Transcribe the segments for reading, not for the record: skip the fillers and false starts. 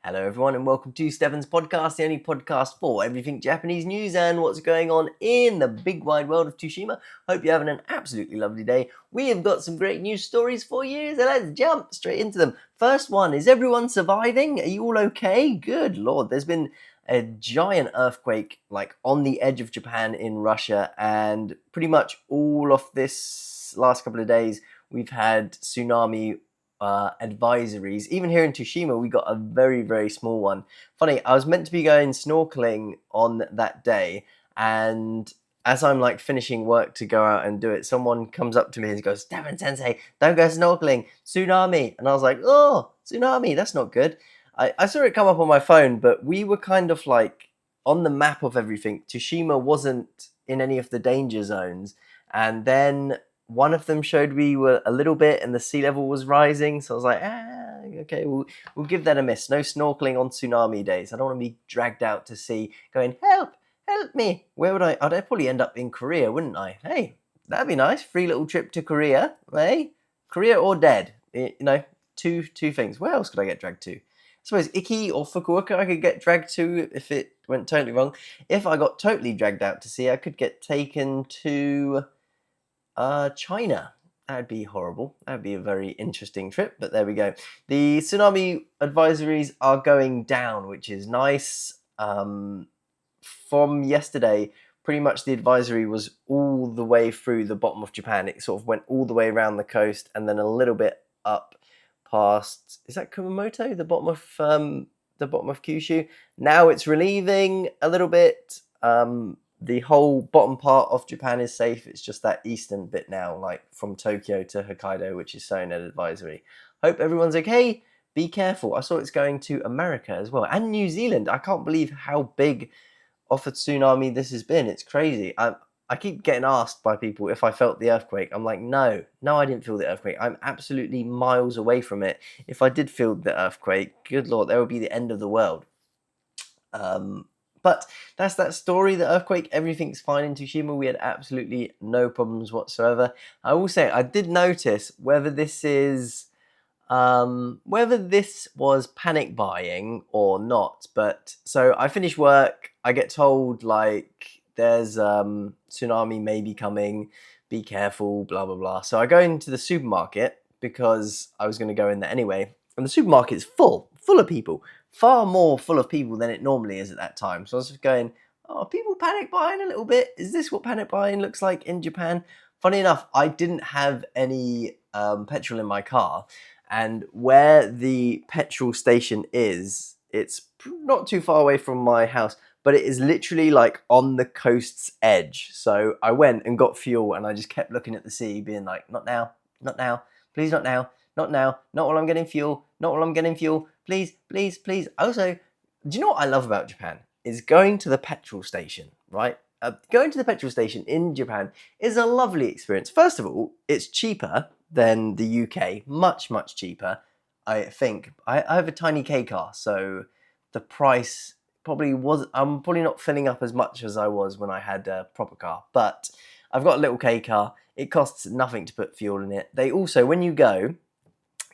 Hello everyone and welcome to Stefan's podcast, the only podcast for everything Japanese news and what's going on in the big wide world of Tsushima. Hope you're having an absolutely lovely day. We have got some great news stories for you, so let's jump straight into them. First one, is everyone surviving? Are you all okay? Good Lord, there's been a giant earthquake on the edge of Japan in Russia, and pretty much all of this last couple of days we've had tsunami advisories. Even here in Tsushima, we got a very, very small one. Funny, I was meant to be going snorkeling on that day, and as I'm finishing work to go out and do it, someone comes up to me and goes, "Stefan Sensei, don't go snorkeling, tsunami." And I was like, "Oh, tsunami, that's not good." I saw it come up on my phone, but we were kind of on the map of everything. Tsushima wasn't in any of the danger zones, and then one of them showed we were a little bit and the sea level was rising, so I was like, okay, we'll give that a miss. No snorkeling on tsunami days. I don't want to be dragged out to sea going, help me. Where would I'd probably end up in Korea, wouldn't I? Hey, that'd be nice. Free little trip to Korea, hey? Korea or dead, two things. Where else could I get dragged to? I suppose Iki or Fukuoka I could get dragged to if it went totally wrong. If I got totally dragged out to sea, I could get taken to China. That'd be horrible. That'd be a very interesting trip, but there we go. The tsunami advisories are going down, which is nice. From yesterday, pretty much the advisory was all the way through the bottom of Japan. It sort of went all the way around the coast and then a little bit up past, is that Kumamoto? The bottom of Kyushu. Now it's relieving a little bit. The whole bottom part of Japan is safe. It's just that eastern bit now, from Tokyo to Hokkaido, which is showing an advisory. Hope everyone's okay. Be careful. I saw it's going to America as well, and New Zealand. I can't believe how big of a tsunami this has been. It's crazy. I keep getting asked by people if I felt the earthquake. I'm like, no, I didn't feel the earthquake. I'm absolutely miles away from it. If I did feel the earthquake, good Lord, there would be the end of the world. But that's that story, the earthquake. Everything's fine in Tsushima. We had absolutely no problems whatsoever. I will say, I did notice whether this was panic buying or not. But so I finish work. I get told there's tsunami maybe coming. Be careful. Blah blah blah. So I go into the supermarket because I was going to go in there anyway, and the supermarket's full of people. Far more full of people than it normally is at that time. So I was just going, oh, people panic buying a little bit. Is this what panic buying looks like in Japan? Funny enough, I didn't have any petrol in my car. And where the petrol station is, it's not too far away from my house, but it is literally on the coast's edge. So I went and got fuel and I just kept looking at the sea being like, not now, please not now. Not now, not while I'm getting fuel, please. Also, do you know what I love about Japan? Is going to the petrol station, right? Going to the petrol station in Japan is a lovely experience. First of all, it's cheaper than the UK, much, much cheaper, I think. I have a tiny K car, so the price I'm probably not filling up as much as I was when I had a proper car, but I've got a little K car. It costs nothing to put fuel in it. They also, when you go,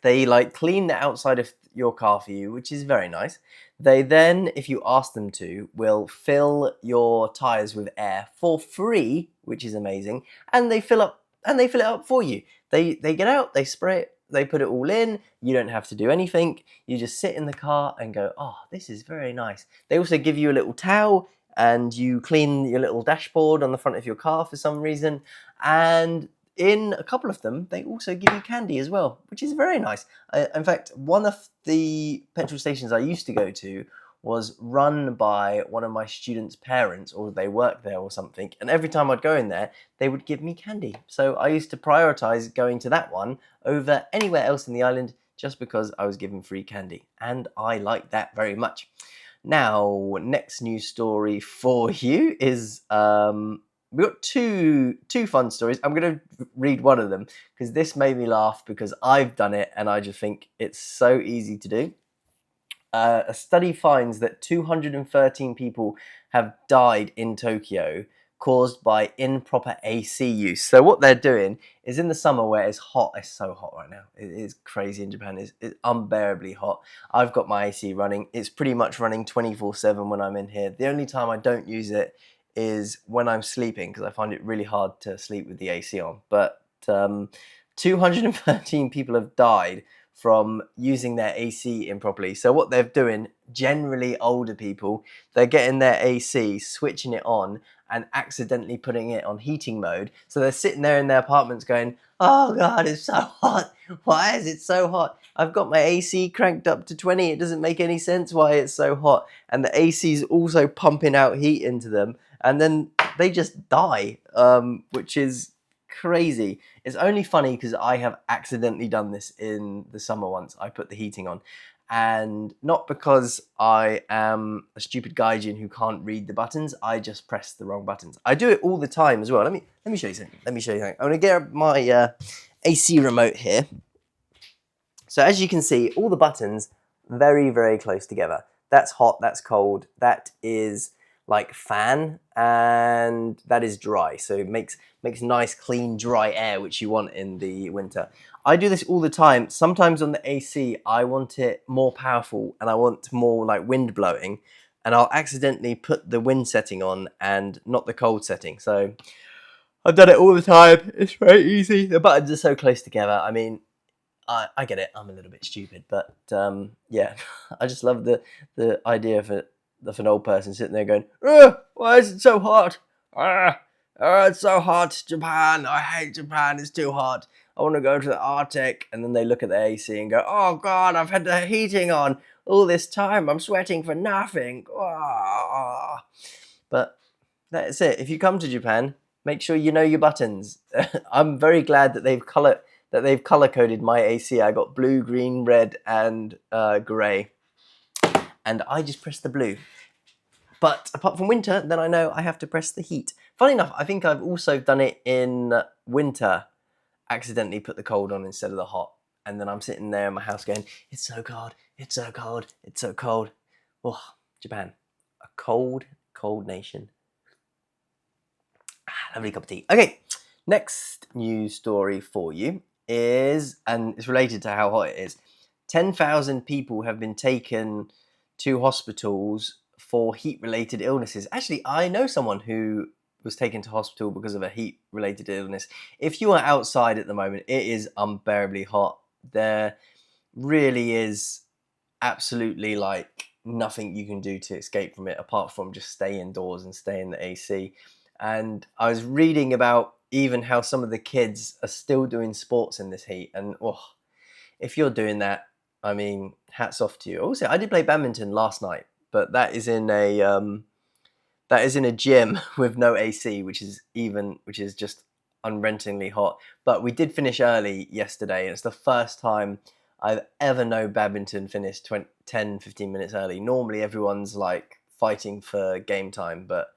they clean the outside of your car for you, which is very nice. They then, if you ask them to, will fill your tires with air for free, which is amazing. And they fill it up for you. They get out, they spray it, they put it all in. You don't have to do anything. You just sit in the car and go, oh, this is very nice. They also give you a little towel and you clean your little dashboard on the front of your car for some reason. And in a couple of them, they also give you candy as well, which is very nice. In fact, one of the petrol stations I used to go to was run by one of my students' parents, or they worked there or something. And every time I'd go in there, they would give me candy. So I used to prioritize going to that one over anywhere else in the island just because I was given free candy. And I like that very much. Now, next news story for you is we've got two fun stories. I'm going to read one of them because this made me laugh because I've done it and I just think it's so easy to do. A study finds that 213 people have died in Tokyo caused by improper AC use. So what they're doing is in the summer where it's hot, it's so hot right now. It is crazy in Japan. It's unbearably hot. I've got my AC running. It's pretty much running 24/7 when I'm in here. The only time I don't use it is when I'm sleeping because I find it really hard to sleep with the AC on. But 213 people have died from using their AC improperly. So what they're doing, generally older people, they're getting their AC, switching it on, and accidentally putting it on heating mode. So they're sitting there in their apartments going, oh God, it's so hot. Why is it so hot? I've got my AC cranked up to 20. It doesn't make any sense why it's so hot. And the AC is also pumping out heat into them. And then they just die, which is crazy. It's only funny because I have accidentally done this in the summer once. I put the heating on, and not because I am a stupid gaijin who can't read the buttons. I just pressed the wrong buttons. I do it all the time as well. Let me show you something. I'm gonna get my AC remote here. So as you can see, all the buttons very, very close together. That's hot, that's cold, that is like fan, and that is dry. So it makes nice, clean, dry air, which you want in the winter. I do this all the time. Sometimes on the AC, I want it more powerful and I want more like wind blowing, and I'll accidentally put the wind setting on and not the cold setting. So I've done it all the time. It's very easy. The buttons are so close together. I mean, I get it. I'm a little bit stupid, but yeah, I just love the idea of an old person sitting there going, why is it so hot? It's so hot, Japan. I hate Japan. It's too hot. I want to go to the Arctic. And then they look at the AC and go, oh God, I've had the heating on all this time. I'm sweating for nothing. But that's it. If you come to Japan, make sure you know your buttons. I'm very glad that they've color coded my AC. I got blue, green, red, and grey. And I just press the blue. But apart from winter, then I know I have to press the heat. Funny enough, I think I've also done it in winter, accidentally put the cold on instead of the hot. And then I'm sitting there in my house going, it's so cold, it's so cold, it's so cold. Oh, Japan, a cold, cold nation. Lovely cup of tea. Okay, next news story for you is, and it's related to how hot it is, 10,000 people have been taken to hospitals for heat-related illnesses. Actually, I know someone who was taken to hospital because of a heat-related illness. If you are outside at the moment, it is unbearably hot. There really is absolutely like nothing you can do to escape from it apart from just stay indoors and stay in the AC. And I was reading about even how some of the kids are still doing sports in this heat. And if you're doing that, I mean, hats off to you. Also, I did play badminton last night, but that is in a gym with no AC, which is just unrentingly hot. But we did finish early yesterday, and it's the first time I've ever known badminton finish 10, 15 minutes early. Normally everyone's like fighting for game time, but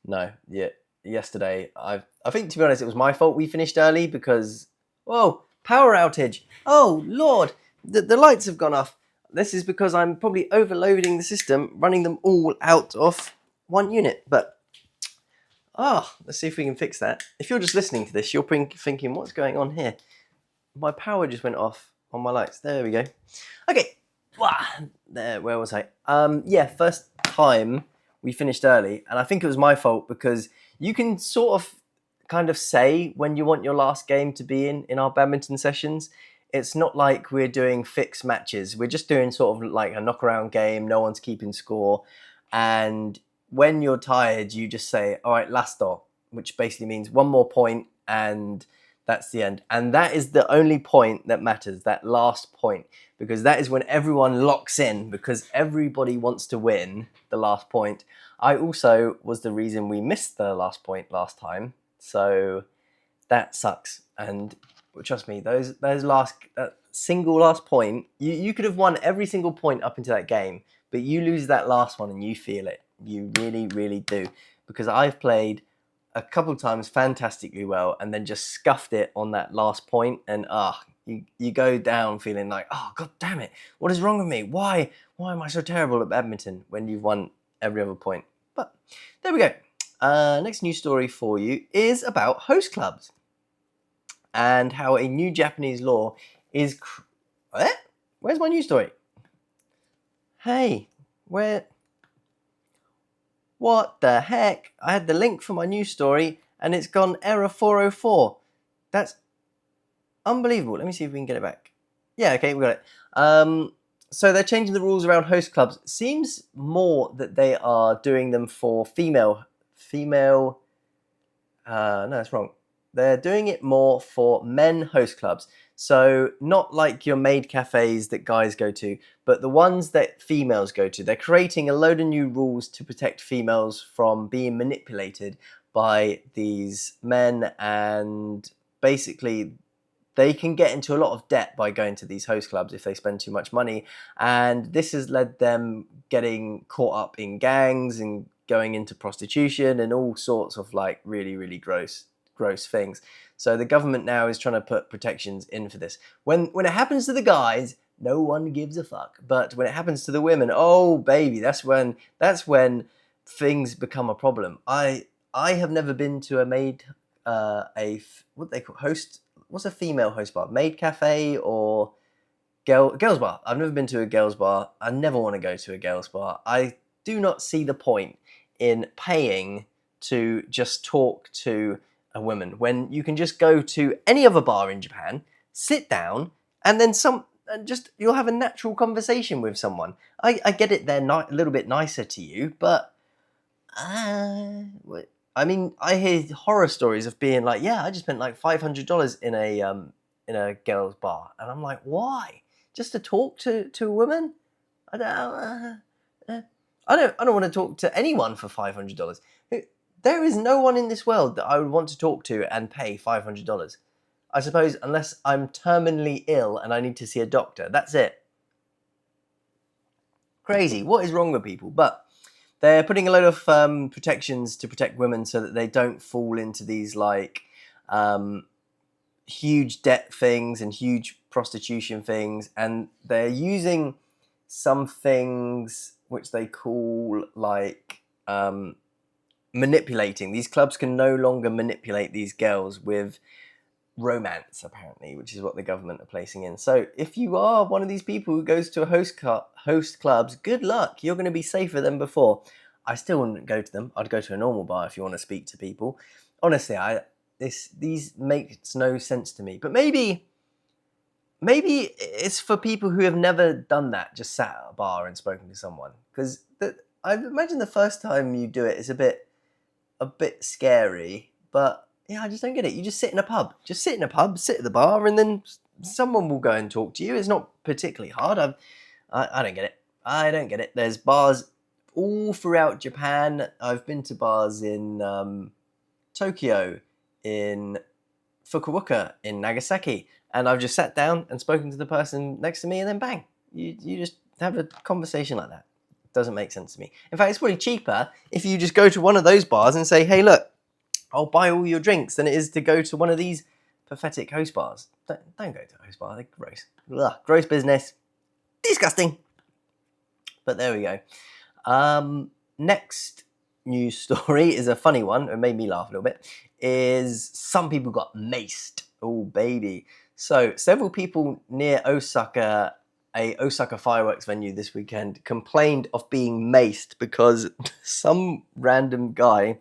no, yeah. Yesterday, I think, to be honest, it was my fault we finished early because, whoa, power outage. Oh, Lord, the lights have gone off. This is because I'm probably overloading the system, running them all out of one unit. But, let's see if we can fix that. If you're just listening to this, you're thinking, what's going on here? My power just went off on my lights. There we go. Okay, there, where was I? Yeah, first time we finished early, and I think it was my fault because you can sort of kind of say when you want your last game to be in our badminton sessions. It's not like we're doing fixed matches. We're just doing sort of like a knockaround game. No one's keeping score. And when you're tired, you just say, all right, lasto, which basically means one more point and that's the end. And that is the only point that matters, that last point, because that is when everyone locks in, because everybody wants to win the last point. I also was the reason we missed the last point last time, so that sucks. And trust me, those single last point, you could have won every single point up into that game, but you lose that last one and you feel it. You really, really do. Because I've played a couple of times fantastically well and then just scuffed it on that last point, and you go down feeling like, oh God damn it, what is wrong with me? Why am I so terrible at badminton when you've won every other point? But there we go. Next news story for you is about host clubs and how a new Japanese law is. Where's my news story? Hey, where? What the heck? I had the link for my news story and it's gone error 404. That's unbelievable. Let me see if we can get it back. Yeah, okay, we got it. So they're changing the rules around host clubs. Seems more that they are doing them for female. No, that's wrong. They're doing it more for men host clubs. So not like your maid cafes that guys go to, but the ones that females go to. They're creating a load of new rules to protect females from being manipulated by these men, and basically they can get into a lot of debt by going to these host clubs if they spend too much money. And this has led them getting caught up in gangs and going into prostitution and all sorts of like really, really gross things. So the government now is trying to put protections in for this. When it happens to the guys, no one gives a fuck. But when it happens to the women, oh baby, that's when things become a problem. I have never been to a maid what they call host. What's a female host bar? Maid cafe or girls bar? I've never been to a girls bar. I never want to go to a girls bar. I do not see the point in paying to just talk to a woman when you can just go to any other bar in Japan, sit down, and then you'll have a natural conversation with someone. I get it, they're a little bit nicer to you, but I mean, I hear horror stories of being like, yeah, I just spent like $500 in a girls' bar, and I'm like, why? Just to talk to a woman? I don't want to talk to anyone for $500. There is no one in this world that I would want to talk to and pay $500. I suppose unless I'm terminally ill and I need to see a doctor. That's it. Crazy. What is wrong with people? But they're putting a load of protections to protect women so that they don't fall into these like huge debt things and huge prostitution things. And they're using some things which they call like manipulating. These clubs can no longer manipulate these girls with romance, apparently, which is what the government are placing in. So if you are one of these people who goes to a host clubs, good luck. You're going to be safer than before. I still wouldn't go to them. I'd go to a normal bar if you want to speak to people. Honestly, these makes no sense to me. But maybe it's for people who have never done that, just sat at a bar and spoken to someone. Because I imagine the first time you do it is a bit scary, but yeah, I just don't get it. You just sit in a pub, sit at the bar, and then someone will go and talk to you. It's not particularly hard. I don't get it. I don't get it. There's bars all throughout Japan. I've been to bars in Tokyo, in Fukuoka, in Nagasaki, and I've just sat down and spoken to the person next to me, and then bang, you just have a conversation like that. Doesn't make sense to me. In fact, it's probably cheaper if you just go to one of those bars and say, hey, look, I'll buy all your drinks than it is to go to one of these pathetic host bars. Don't go to a host bar. They're gross. Ugh, gross business. Disgusting. But there we go. Next news story is a funny one. It made me laugh a little bit. Is some people got maced. Oh, baby. So several people near Osaka, a Osaka fireworks venue this weekend, complained of being maced because some random guy,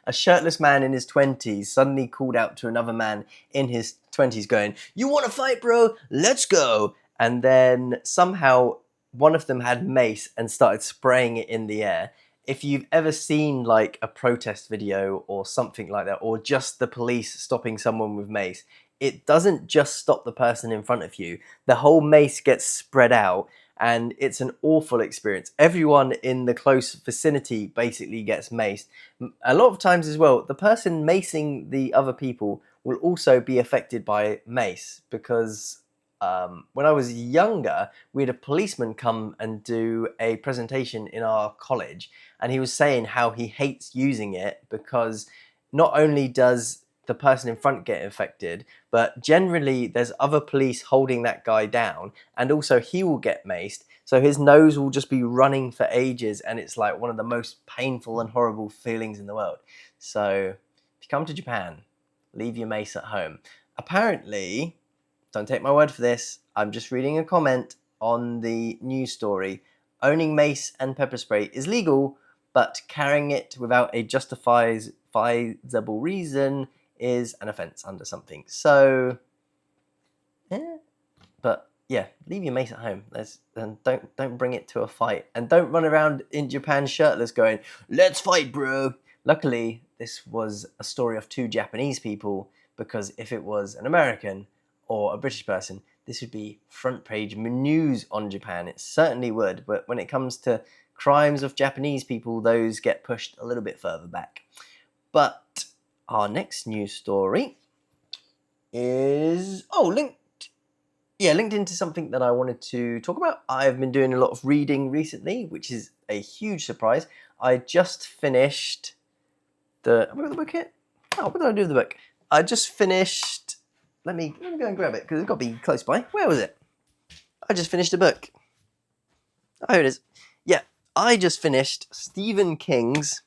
a shirtless man in his 20s, suddenly called out to another man in his 20s going, "You want to fight, bro? Let's go." And then somehow one of them had mace and started spraying it in the air. If you've ever seen like a protest video or something like that, or just the police stopping someone with mace, it doesn't just stop the person in front of you. The whole mace gets spread out, and it's an awful experience. Everyone in the close vicinity basically gets maced. A lot of times as well, the person macing the other people will also be affected by mace, because when I was younger, we had a policeman come and do a presentation in our college, and he was saying how he hates using it because not only does the person in front get infected, but generally there's other police holding that guy down, and also he will get maced, so his nose will just be running for ages, and it's like one of the most painful and horrible feelings in the world. So if you come to Japan, leave your mace at home. Apparently, don't take my word for this, I'm just reading a comment on the news story. Owning mace and pepper spray is legal, but carrying it without a justifiable reason is an offence under something. So, yeah. But yeah, leave your mace at home. And don't bring it to a fight, and don't run around in Japan shirtless going, "Let's fight, bro." Luckily, this was a story of two Japanese people, because if it was an American or a British person, this would be front page news on Japan. It certainly would. But when it comes to crimes of Japanese people, those get pushed a little bit further back. But our next news story is linked into something that I wanted to talk about. I've been doing a lot of reading recently, which is a huge surprise. I just finished have I got the book here? Oh, what did I do with the book? I just finished. Let me go and grab it, because it's got to be close by. Where was it? I just finished a book. Oh, here it is. Yeah, I just finished Stephen King's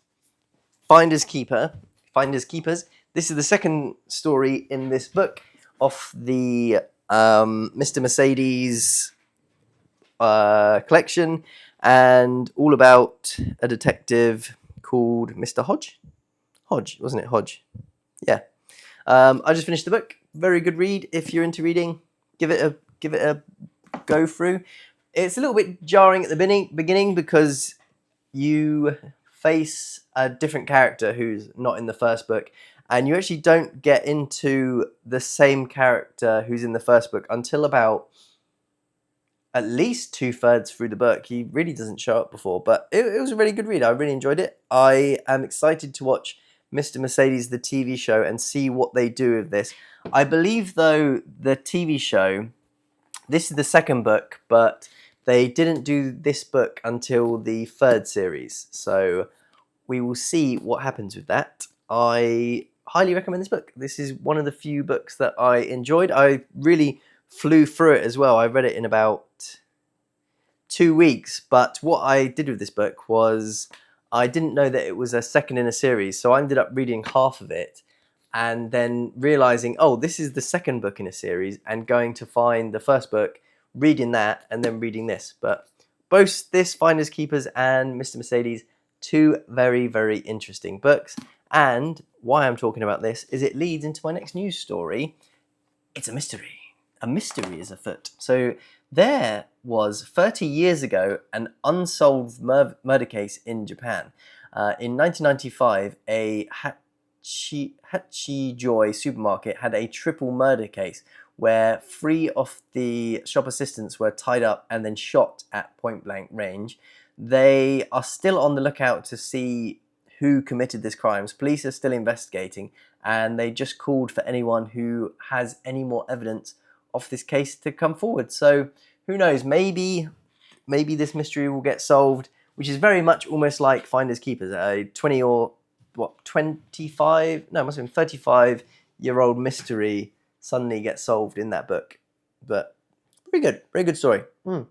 Finders Keepers. This is the second story in this book of the Mr. Mercedes collection, and all about a detective called Mr. Hodge, wasn't it? Hodge. Yeah. I just finished the book. Very good read. If you're into reading, give it a go through. It's a little bit jarring at the beginning, because you face a different character who's not in the first book, and you actually don't get into the same character who's in the first book until about at least 2/3 through the book. He really doesn't show up before, but it was a really good read. I really enjoyed it. I am excited to watch Mr. Mercedes, the TV show, and see what they do with this. I believe, though, the TV show, this is the second book, but they didn't do this book until the third series. So we will see what happens with that. I highly recommend this book. This is one of the few books that I enjoyed. I really flew through it as well. I read it in about 2 weeks, but what I did with this book was I didn't know that it was a second in a series, so I ended up reading half of it and then realizing, oh, this is the second book in a series, and going to find the first book, reading that, and then reading this. But both this Finders Keepers and Mr. Mercedes, two very, very interesting books. And why I'm talking about this is it leads into my next news story. It's a mystery. A mystery is afoot. So there was 30 years ago an unsolved murder case in Japan. In 1995, a Hachijoy supermarket had a triple murder case where 3 of the shop assistants were tied up and then shot at point blank range. They are still on the lookout to see who committed this crime. Police are still investigating, and they just called for anyone who has any more evidence of this case to come forward. So who knows, maybe this mystery will get solved, which is very much almost like Finders Keepers. A 35-year-old mystery suddenly gets solved in that book. But very good story. I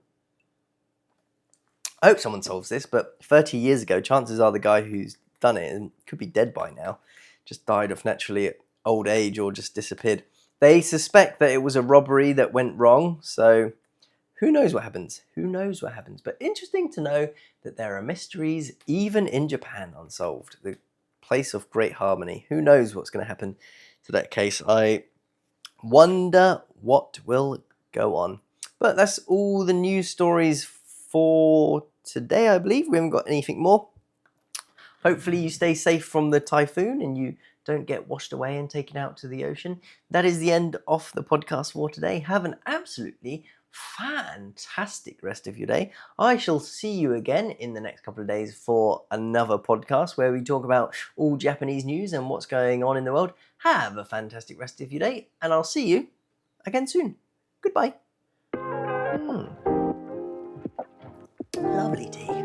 hope someone solves this, but 30 years ago, chances are the guy who's done it and could be dead by now, just died of naturally old age or just disappeared. They suspect that it was a robbery that went wrong, so who knows what happens? But interesting to know that there are mysteries even in Japan unsolved, the place of great harmony. Who knows what's going to happen to that case? I wonder what will go on. But that's all the news stories for today, I believe. We haven't got anything more. Hopefully you stay safe from the typhoon and you don't get washed away and taken out to the ocean. That is the end of the podcast for today. Have an absolutely fantastic rest of your day. I shall see you again in the next couple of days for another podcast where we talk about all Japanese news and what's going on in the world. Have a fantastic rest of your day, and I'll see you again soon. Goodbye. Lovely tea.